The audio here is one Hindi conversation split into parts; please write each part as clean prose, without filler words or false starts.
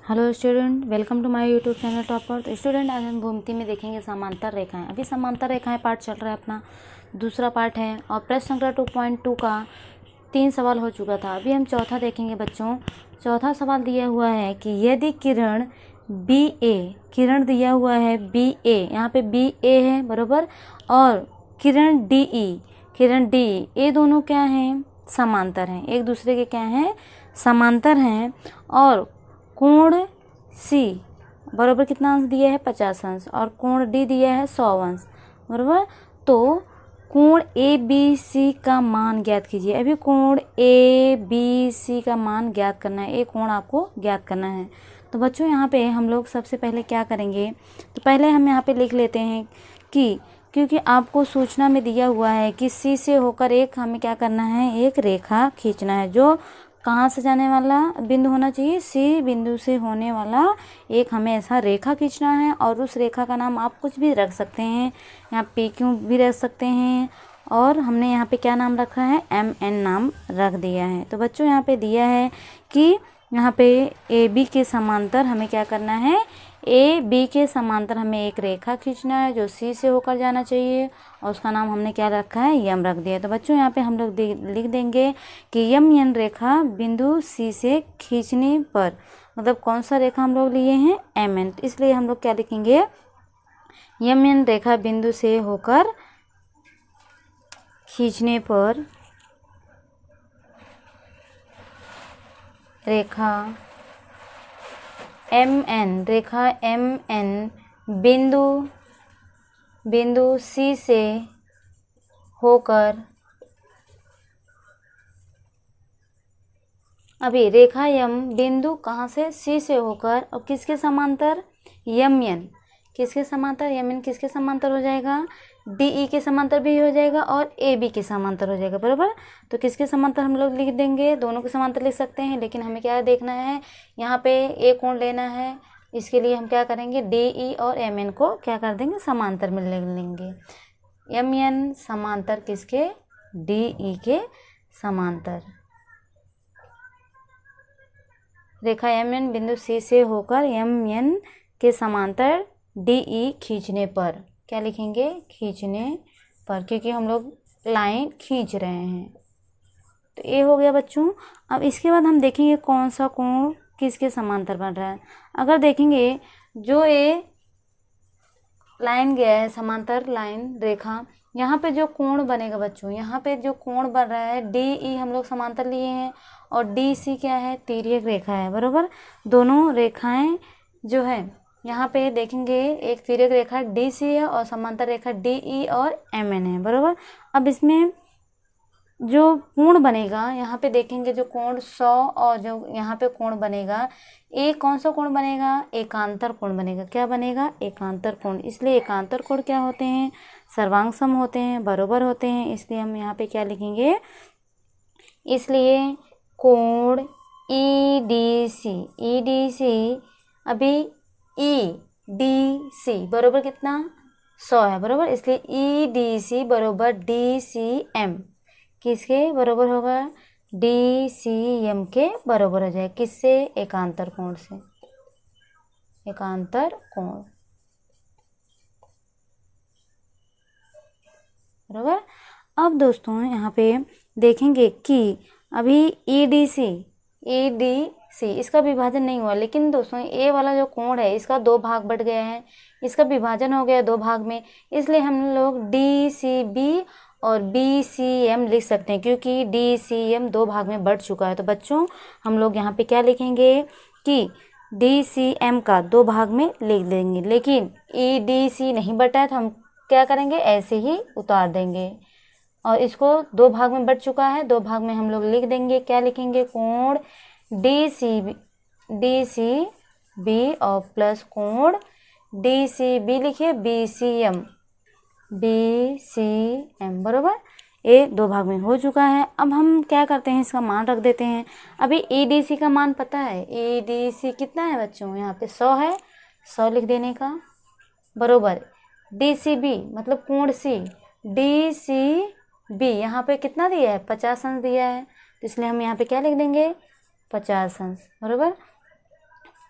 Hello student, welcome to my YouTube channel topper. तो स्टूडेंट, आज हम भूमिति में देखेंगे समांतर रेखाएं। अभी समांतर रेखाएं पार्ट चल रहा है, अपना दूसरा पार्ट है और प्रश्न संख्या 2.2 का 3 सवाल हो चुका था। अभी हम चौथा देखेंगे बच्चों। चौथा सवाल दिया हुआ है कि यदि किरण बी ए, किरण दिया हुआ है बी ए, यहाँ पे बी ए है बराबर, और किरण डी ई, किरण डी ई, ये दोनों क्या हैं? समांतर हैं, एक दूसरे के क्या हैं? समांतर हैं। और कोण सी बराबर कितना अंश दिया है? 50 अंश, और कोण डी दिया है 100 अंश बराबर। तो कोण ए बी सी का मान ज्ञात कीजिए। अभी कोण ए बी सी का मान ज्ञात करना है, एक कोण आपको ज्ञात करना है। तो बच्चों यहाँ पे हम लोग सबसे पहले क्या करेंगे, तो पहले हम यहाँ पे लिख लेते हैं कि क्योंकि आपको सूचना में दिया हुआ है कि सी से होकर एक हमें क्या करना है, एक रेखा खींचना है। जो कहाँ से जाने वाला बिंदु होना चाहिए? सी बिंदु से होने वाला एक हमें ऐसा रेखा खींचना है। और उस रेखा का नाम आप कुछ भी रख सकते हैं, यहाँ पी क्यू भी रख सकते हैं, और हमने यहाँ पे क्या नाम रखा है? एम एन नाम रख दिया है। तो बच्चों यहाँ पे दिया है कि यहाँ पे ए बी के समांतर हमें क्या करना है? ए बी के समांतर हमें एक रेखा खींचना है जो सी से होकर जाना चाहिए, और उसका नाम हमने क्या रखा है? यम रख दिया। तो बच्चों यहाँ पे हम लोग लिख देंगे कि यम एन रेखा बिंदु सी से खींचने पर, मतलब कौन सा रेखा हम लोग लिए हैं? M N. इसलिए हम लोग क्या लिखेंगे? यम एन रेखा बिंदु से होकर खींचने पर रेखा एम एन, रेखा एम एन बिंदु सी से होकर, अभी रेखा यम बिंदु कहाँ से? सी से होकर, और किसके समांतर? M N. किसके समांतर? यम एन किसके समांतर हो जाएगा? डी ई के समांतर भी हो जाएगा और ए बी के समांतर हो जाएगा बराबर। तो किसके समांतर हम लोग लिख देंगे? दोनों के समांतर लिख सकते हैं, लेकिन हमें क्या देखना है? यहाँ पे ए कोण लेना है। इसके लिए हम क्या करेंगे? डी ई और एम एन को क्या कर देंगे? समांतर में ले लेंगे। एम एन समांतर किसके? डी ई के समांतर। रेखा एम एन बिंदु सी से होकर एम एन के समांतर डी ई खींचने पर, क्या लिखेंगे? खींचने पर, क्योंकि हम लोग लाइन खींच रहे हैं। तो ये हो गया बच्चों। अब इसके बाद हम देखेंगे कौन सा कोण किसके समांतर बन रहा है। अगर देखेंगे जो ये लाइन गया है, समांतर लाइन रेखा, यहाँ पे जो कोण बनेगा बच्चों, यहाँ पे जो कोण बन रहा है डी ई हम लोग समांतर लिए हैं, और डी सी क्या है? तिर्यक रेखा है बराबर। दोनों रेखाएं जो है यहाँ पे देखेंगे, एक तिर्यक रेखा डी सी है और समांतर रेखा डी ई और एम एन है बराबर। अब इसमें जो कोण बनेगा, यहाँ पे देखेंगे जो कोण 100, और जो यहाँ पे कोण बनेगा, एक कौन सा कोण बनेगा? एकांतर कोण बनेगा। क्या बनेगा? एकांतर कोण। इसलिए एकांतर कोण क्या होते हैं? सर्वांग सम होते हैं, बराबर होते हैं। इसलिए हम यहाँ पे क्या लिखेंगे? इसलिए कोण E D C, E D C, अभी ई डी सी बराबर कितना? 100 है बराबर। इसलिए ई डी सी बराबर डी सी एम किसके बराबर होगा? डी सी एम के बराबर हो जाए। किससे? एकांतर कोण से। एकांतर कोण बराबर। अब दोस्तों यहाँ पे देखेंगे कि अभी ई डी सी इसका विभाजन नहीं हुआ, लेकिन दोस्तों ए वाला जो कोण है इसका 2 भाग बढ़ गया है, इसका विभाजन हो गया 2 भाग में। इसलिए हम लोग डी सी बी और बी सी एम लिख सकते हैं, क्योंकि डी सी एम 2 भाग में बढ़ चुका है। तो बच्चों हम लोग यहाँ पे क्या लिखेंगे कि डी सी एम का 2 भाग में लिख देंगे, लेकिन ई डी सी नहीं बटा है तो हम क्या करेंगे? ऐसे ही उतार देंगे, और इसको 2 भाग में बढ़ चुका है, 2 भाग में हम लोग लिख देंगे। क्या लिखेंगे? कोण डी सी बी और प्लस कोण डी सी बी लिखिए बी सी एम बराबर। ये 2 भाग में हो चुका है। अब हम क्या करते हैं? इसका मान रख देते हैं। अभी ई डी सी का मान पता है? ई डी सी कितना है बच्चों? यहाँ पे 100 है, 100 लिख देने का बराबर। डी सी बी मतलब कोण सी, डी सी बी यहाँ पे कितना दिया है? 50 अंश दिया है, तो इसलिए हम यहाँ पे क्या लिख देंगे? 50 अंश बराबर।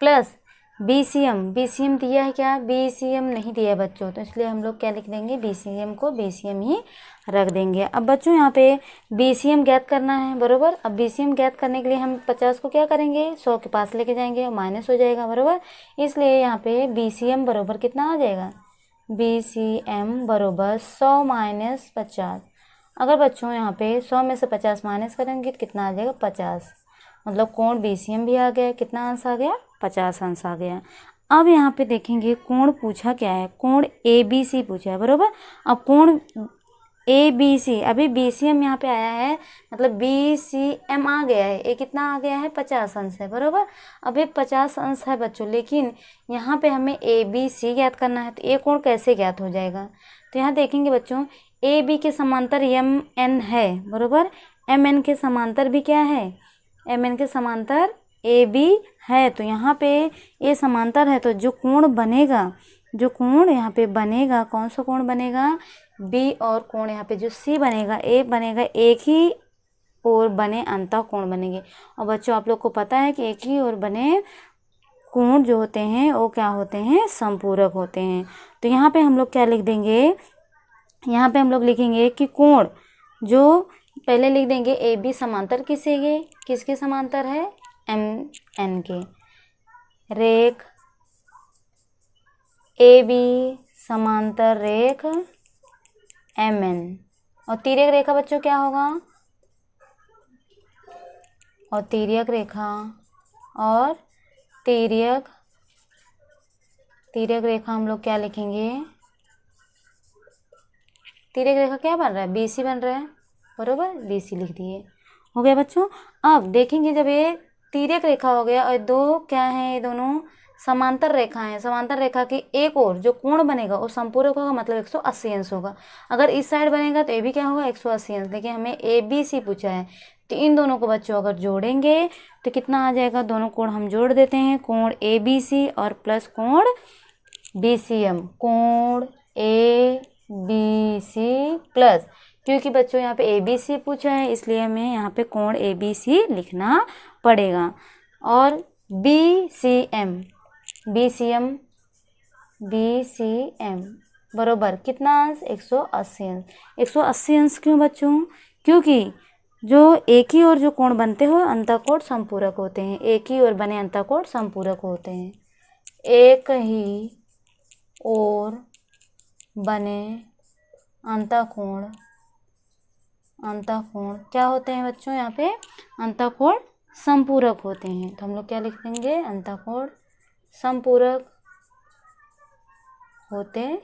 प्लस BCM, BCM दिया है क्या? BCM नहीं दिया है बच्चों, तो इसलिए हम लोग क्या लिख देंगे? BCM को BCM ही रख देंगे। अब बच्चों यहाँ पे BCM ज्ञात करना है, बरोबर। अब BCM ज्ञात करने के लिए हम 50 को क्या करेंगे? 100 के पास लेके जाएंगे और माइनस हो जाएगा, बरोबर। इसलिए यहाँ पे BCM बरोबर कितना आ जाएगा? BCM बरोबर 100 माइनस 50। अगर बच्चों यहाँ पे 100 में से 50 माइनस करेंगे तो कितना आ जाएगा? 50। मतलब कोण BCM भी आ गया। कितना अंश आ गया? 50 अंश आ गया। अब यहाँ पे देखेंगे कोण पूछा क्या है? कोण ABC पूछा है, बरोबर। अब कोण ABC, अभी BCM यहाँ पे आया है, मतलब BCM आ गया है। ये कितना आ गया है? 50 अंश है, बरोबर। अब ये 50 अंश है बच्चों, लेकिन यहाँ पे हमें ABC ज्ञात करना है, तो ये कोण कैसे ज्ञात हो जाएगा? तो यहाँ देखेंगे बच्चों, AB के समांतर MN है, बरोबर। MN के समांतर भी क्या है? MN के समांतर AB है। तो यहाँ पे ये समांतर है, तो जो कोण बनेगा, जो कोण यहाँ पे बनेगा, कौन सा कोण बनेगा? B। और कोण यहाँ पे जो C बनेगा, A बनेगा, एक ही ओर बने अंतः कोण बनेंगे। और बच्चों आप लोग को पता है कि एक ही ओर बने कोण जो होते हैं वो क्या होते हैं? समपूरक होते हैं। तो यहाँ पे हम लोग क्या लिख देंगे? यहाँ पे हम लोग लिखेंगे कि कोण जो पहले लिख देंगे AB समांतर किसके समांतर है? MN के। रेख AB समांतर रेख MN। और तिर्यक रेखा बच्चों क्या होगा? और तिर्यक रेखा और तिर्यक रेखा हम लोग क्या लिखेंगे? तिर्यक रेखा क्या बन रहा है? BC बन रहा है, बरोबर। BC लिख दिए। हो गया बच्चों। अब देखेंगे जब ये तिर्यक रेखा हो गया और दो क्या है? ये दोनों समांतर रेखा है। समांतर रेखा की एक ओर जो कोण बनेगा वो समपूरक होगा, मतलब 180 अंश होगा। अगर इस साइड बनेगा तो ये भी क्या होगा? 180 अंश। लेकिन हमें ABC पूछा है, तो इन दोनों को बच्चों अगर जोड़ेंगे तो कितना आ जाएगा? दोनों कोण हम जोड़ देते हैं, कोण ABC और प्लस कोण BCM। कोण ABC प्लस, क्योंकि बच्चों यहाँ पे ABC पूछा है इसलिए हमें यहाँ पे कोण ABC लिखना पड़ेगा। और BCM बरोबर कितना अंश? 180 अंश। 180 अंश क्यों बच्चों? क्योंकि जो एक ही ओर जो कोण बनते हो अंतःकोण समपूरक होते हैं। एक ही ओर बने अंतःकोण समपूरक होते हैं। एक ही ओर बने अंतःकोण क्या होते हैं बच्चों? यहाँ पे अंतःकोण समपूरक होते हैं। तो हम लोग क्या लिख देंगे? अंतःकोण समपूरक होते हैं,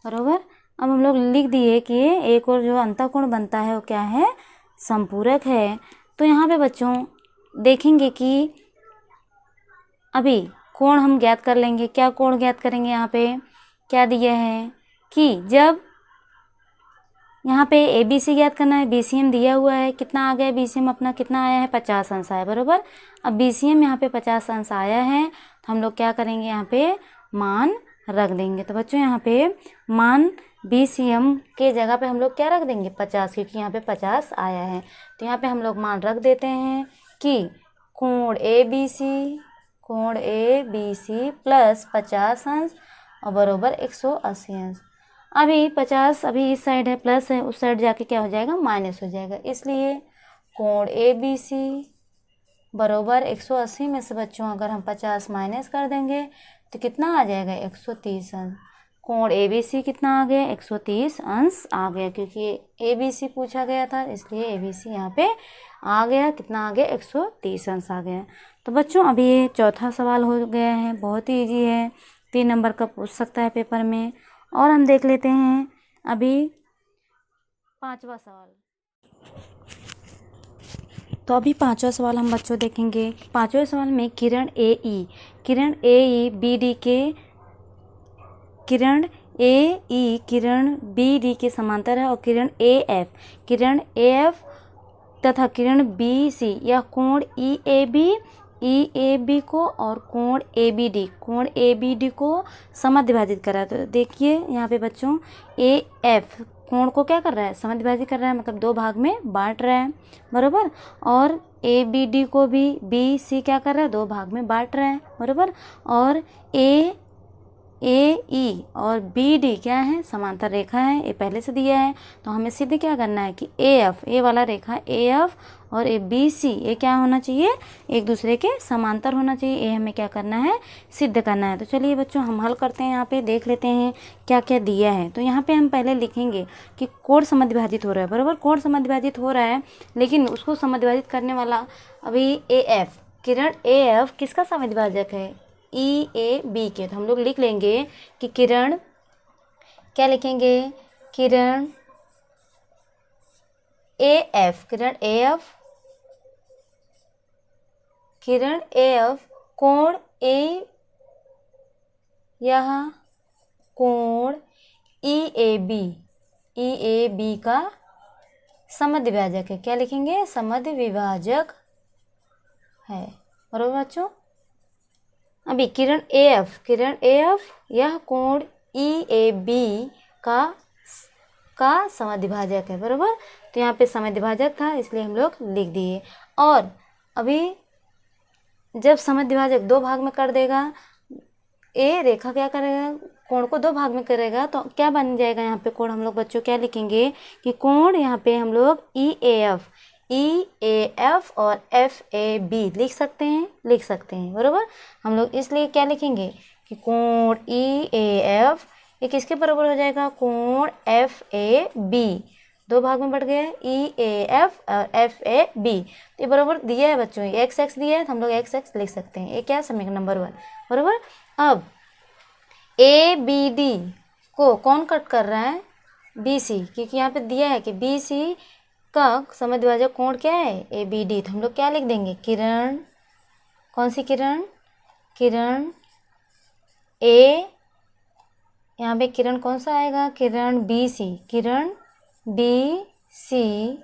बरोबर। अब हम लोग लिख दिए कि एक और जो अंतःकोण बनता है वो क्या है? समपूरक है। तो यहाँ पे बच्चों देखेंगे कि अभी कोण हम ज्ञात कर लेंगे। क्या कोण ज्ञात करेंगे? यहाँ पे क्या दिया है कि जब यहाँ पे ABC ज्ञात करना है, BCM दिया हुआ है। कितना आ गया BCM अपना? कितना आया है? 50 अंश आया, बरोबर। अब BCM यहाँ पे 50 अंश आया है, तो हम लोग क्या करेंगे? यहाँ पे मान रख देंगे। तो बच्चों यहाँ पे मान BCM के जगह पे हम लोग क्या रख देंगे? 50, क्योंकि यहाँ पे 50 आया है। तो यहाँ पे हम लोग मान रख देते हैं कि कोण ABC प्लस 50 अंश और बरोबर 180 अंश। अभी 50 अभी इस साइड है, प्लस है, उस साइड जाके क्या हो जाएगा? माइनस हो जाएगा। इसलिए कोण ABC बरोबर 180 में से बच्चों अगर हम 50 माइनस कर देंगे तो कितना आ जाएगा? 130 अंश। कोण ABC कितना आ गया? 130 अंश आ गया, क्योंकि ABC पूछा गया था इसलिए ABC यहाँ पे आ गया। कितना आ गया? 130 अंश आ गया। तो बच्चों अभी ये चौथा सवाल हो गया है, बहुत ही ईजी है, 3 नंबर का पूछ सकता है पेपर में। और हम देख लेते हैं अभी 5वां सवाल। तो अभी 5वां सवाल हम बच्चों देखेंगे। 5वें सवाल में किरण AE किरण BD के समांतर है और किरण AF तथा किरण BC या कोण EAB को और कोण ABD को समद्विभाजित करा। तो देखिए यहाँ पे बच्चों AF कोण को क्या कर रहा है, समद्विभाजित कर रहा है, मतलब दो भाग में बांट रहा है, बराबर। और ए बी डी को भी बी सी क्या कर रहा है, दो भाग में बांट रहा है, बराबर। और ए ई और बी डी क्या है, समांतर रेखा है, ये पहले से दिया है। तो हमें सीधे क्या करना है कि ए एफ, ए वाला रेखा ए एफ और ए बी सी, ये क्या होना चाहिए, एक दूसरे के समांतर होना चाहिए। ये हमें क्या करना है, सिद्ध करना है। तो चलिए बच्चों हम हल करते हैं, यहाँ पे देख लेते हैं क्या क्या दिया है। तो यहाँ पे हम पहले लिखेंगे कि कोण समद्विभाजित हो रहा है, बराबर। कोण समद्विभाजित हो रहा है, लेकिन उसको समद्विभाजित करने वाला अभी ए एफ, किरण ए एफ किसका समद्विभाजक है, ई ए बी के। तो हम लोग लिख लेंगे कि किरण, क्या लिखेंगे, किरण ए एफ, किरण ए एफ, किरण ए एफ कोण ए, यह कोण ई A B, E A B का समद्विभाजक है। क्या लिखेंगे, समद्विभाजक है, बराबर बच्चों। अभी किरण ए एफ, किरण ए एफ यह कोण ई ए बी का समद्विभाजक है, बराबर। तो यहाँ पे समद्विभाजक था इसलिए हम लोग लिख दिए। और अभी जब समद्विभाजक दो भाग में कर देगा, ए रेखा क्या करेगा, कोण को दो भाग में करेगा, तो क्या बन जाएगा यहाँ पे कोण, हम लोग बच्चों क्या लिखेंगे कि कोण यहाँ पे हम लोग ई ए एफ और एफ ए बी लिख सकते हैं, बराबर। हम लोग इसलिए क्या लिखेंगे कि कोण ई ए एफ ये किसके बराबर हो जाएगा, कोण एफ ए बी, दो भाग में बढ़ गया ई ए एफ और एफ ए बी। तो ये बराबर दिया है बच्चों, एक्स एक्स दिया है तो हम लोग एक्स एक्स लिख सकते हैं। ये क्या, समीकरण नंबर 1, बराबर। अब ए बी डी को कौन कट कर रहा है, बी सी, क्योंकि यहाँ पे दिया है कि बी सी का समद्विभाजक कोण क्या है, ए बी डी। तो हम लोग क्या लिख देंगे, किरण, कौन सी किरण, किरण ए, यहाँ पे किरण कौन सा आएगा, किरण बी सी, किरण बी सी,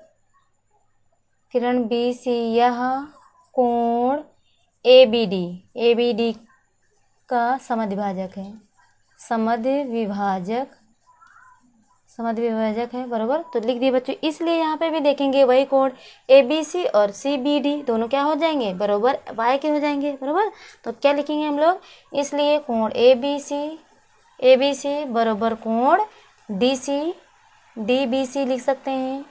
किरण बी सी यह कोण ए बी डी का समद्विभाजक है, समद्विभाजक है, बराबर। तो लिख दिए बच्चों। इसलिए यहाँ पे भी देखेंगे वही कोण ए बी सी और सी बी डी दोनों क्या हो जाएंगे, बराबर वाई के हो जाएंगे, बराबर। तो क्या लिखेंगे हम लोग, इसलिए कोण ए बी सी बराबर कोण डी बी सी लिख सकते हैं,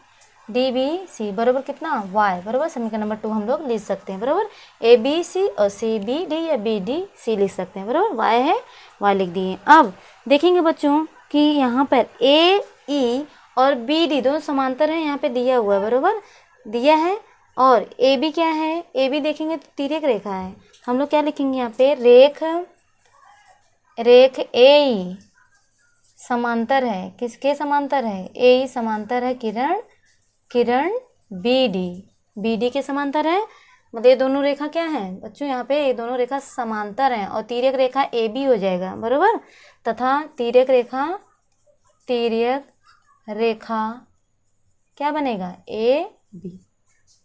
डी बी सी बराबर कितना, वाई, बराबर। समीकरण नंबर 2 हम लोग लिख सकते हैं, बराबर। ए बी सी और सी बी डी या बी डी सी लिख सकते हैं, बराबर। वाई है, वाई लिख दिए। अब देखेंगे बच्चों कि यहाँ पर ए ई और बी डी दोनों समांतर हैं, यहाँ पे दिया हुआ है, बराबर दिया है। और ए बी क्या है, ए बी देखेंगे तो तिर्यक रेखा है। हम लोग क्या लिखेंगे यहाँ पे, रेख ए ई समांतर है, किसके समांतर है, ए ई समांतर है किरण बी डी के समांतर है। मतलब ये दोनों रेखा क्या है बच्चों, यहाँ पे ये दोनों रेखा समांतर हैं और तिर्यक रेखा ए बी हो जाएगा, बराबर। तथा तिर्यक रेखा क्या बनेगा, ए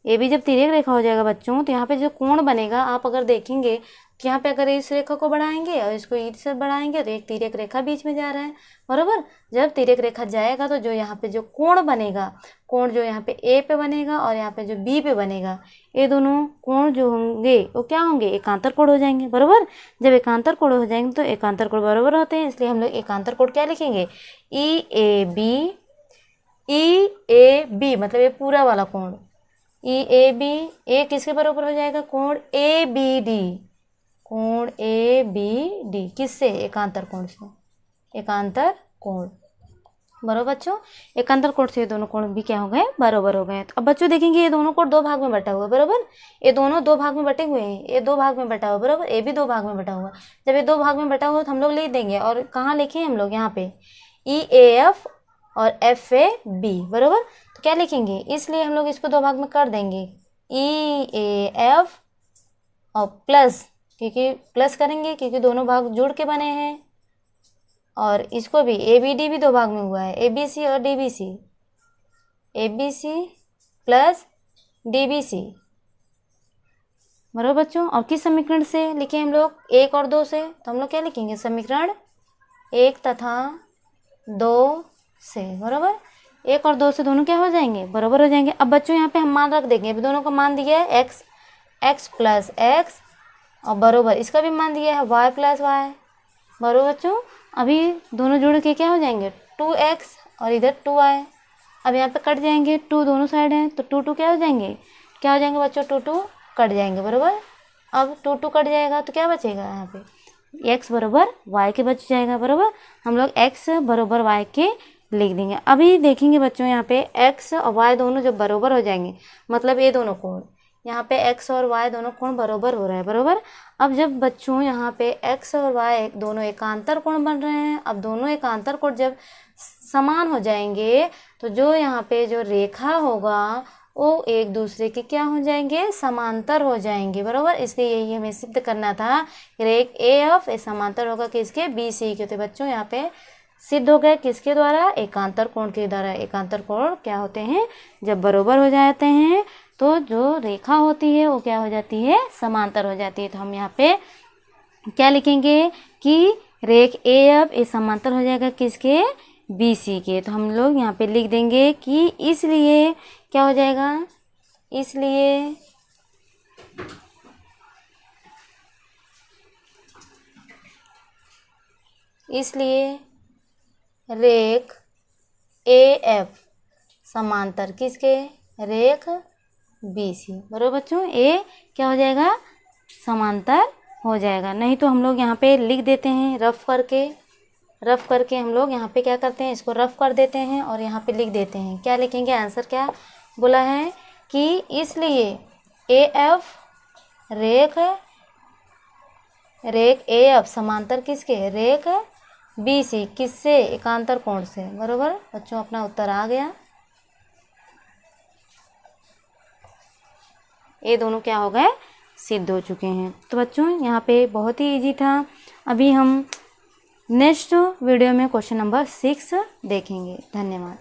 बी जब तिर्यक रेखा हो जाएगा बच्चों, तो यहाँ पे जो कोण बनेगा, आप अगर देखेंगे कि यहाँ पे अगर इस रेखा को बढ़ाएंगे और इसको ई से बढ़ाएंगे तो एक तिर्यक रेखा बीच में जा रहा है, बराबर। जब तिर्यक रेखा जाएगा तो जो यहाँ पे जो कोण बनेगा, कोण जो यहाँ पे ए पे बनेगा और यहाँ पे जो बी पे बनेगा, ये दोनों कोण जो होंगे वो क्या होंगे, एकांतर कोण हो जाएंगे, बराबर। जब एकांतर कोण हो जाएंगे तो एकांतर कोण बराबर होते हैं, इसलिए हम लोग एकांतर कोण क्या लिखेंगे, ई ए बी मतलब ये पूरा वाला कोण ई ए बी, ए किसके बराबर हो जाएगा, कोण ए बी डी, किससे, एकांतर कोण से, एकांतर कोण, बराबर बच्चों। एकांतर कोण से ये दोनों कोण भी क्या हो गए, बराबर हो गए। तो अब बच्चों देखेंगे ये दोनों कोण दो भाग में बटा हुआ है, बराबर। ये दोनों दो भाग में बटे हुए हैं, ये दो भाग में बटा हुआ, बराबर। ये भी दो भाग में बटा हुआ। जब ये दो भाग में बटा हुआ तो हम लोग लिख देंगे, और कहाँ लिखे हम लोग, यहाँ पे ई ए एफ और एफ ए बी, बराबर। तो क्या लिखेंगे, इसलिए हम लोग इसको दो भाग में कर देंगे, ई ए एफ और प्लस, क्योंकि प्लस करेंगे क्योंकि दोनों भाग जुड़ के बने हैं। और इसको भी ए बी डी भी दो भाग में हुआ है, ए बी सी और D B C, A B C plus D B C, बराबर बच्चों। और किस समीकरण से लिखे हम लोग, 1 और 2 से, तो हम लोग क्या लिखेंगे, समीकरण 1 तथा 2 से, बराबर। 1 और 2 से दोनों क्या हो जाएंगे, बराबर हो जाएंगे। अब बच्चों यहाँ पे हम मान रख देंगे, अभी दोनों का मान दिया है x प्लस x और बराबर इसका भी मान दिया है y प्लस y, बराबर बच्चों। अभी दोनों जोड़ के क्या हो जाएंगे 2x और इधर 2y। अब यहाँ पे कट जाएंगे, 2 दोनों साइड हैं तो 2 क्या हो जाएंगे, क्या हो जाएंगे बच्चों, 2 कट जाएंगे, बराबर। अब 2 कट जाएगा तो क्या बचेगा, यहाँ पे x बराबर y के बच जाएगा, बराबर। हम लोग x बराबर y के लिख देंगे। अभी देखेंगे बच्चों यहाँ पे x और y दोनों जब बराबर हो जाएंगे, मतलब ये दोनों कोण, यहाँ पे x और y दोनों कोण बराबर हो रहा है, बराबर। अब जब बच्चों यहाँ पे x और y दोनों एकांतर कोण बन रहे हैं, अब दोनों एकांतर कोण जब समान हो जाएंगे तो जो यहाँ पे जो रेखा होगा वो एक दूसरे के क्या हो जाएंगे, समांतर हो जाएंगे, बराबर। इसलिए यही हमें सिद्ध करना था, रेख AF ए समांतर होगा किसके, BC के। तो बच्चों यहाँ पे सिद्ध हो गए किसके द्वारा, एकांतर कोण के द्वारा। एकांतर कोण क्या होते हैं, जब बराबर हो जाते हैं तो जो रेखा होती है वो क्या हो जाती है, समांतर हो जाती है। तो हम यहाँ पे क्या लिखेंगे कि रेख AF ए समांतर हो जाएगा किसके, BC के। तो हम लोग यहाँ पे लिख देंगे कि इसलिए क्या हो जाएगा, इसलिए रेख AF समांतर किसके, रेख BC, बराबर बच्चों। ए क्या हो जाएगा, समांतर हो जाएगा। नहीं तो हम लोग यहाँ पे लिख देते हैं रफ करके हम लोग यहाँ पे क्या करते हैं, इसको रफ कर देते हैं और यहाँ पे लिख देते हैं। क्या लिखेंगे, आंसर क्या बोला है कि इसलिए AF रेख AF समांतर किसके, रेख BC किससे, एकांतर कोण से, बराबर बच्चों। अपना उत्तर आ गया। ये दोनों क्या हो गए, सिद्ध हो चुके हैं। तो बच्चों यहाँ पे बहुत ही इजी था। अभी हम नेक्स्ट वीडियो में क्वेश्चन नंबर 6 देखेंगे। धन्यवाद।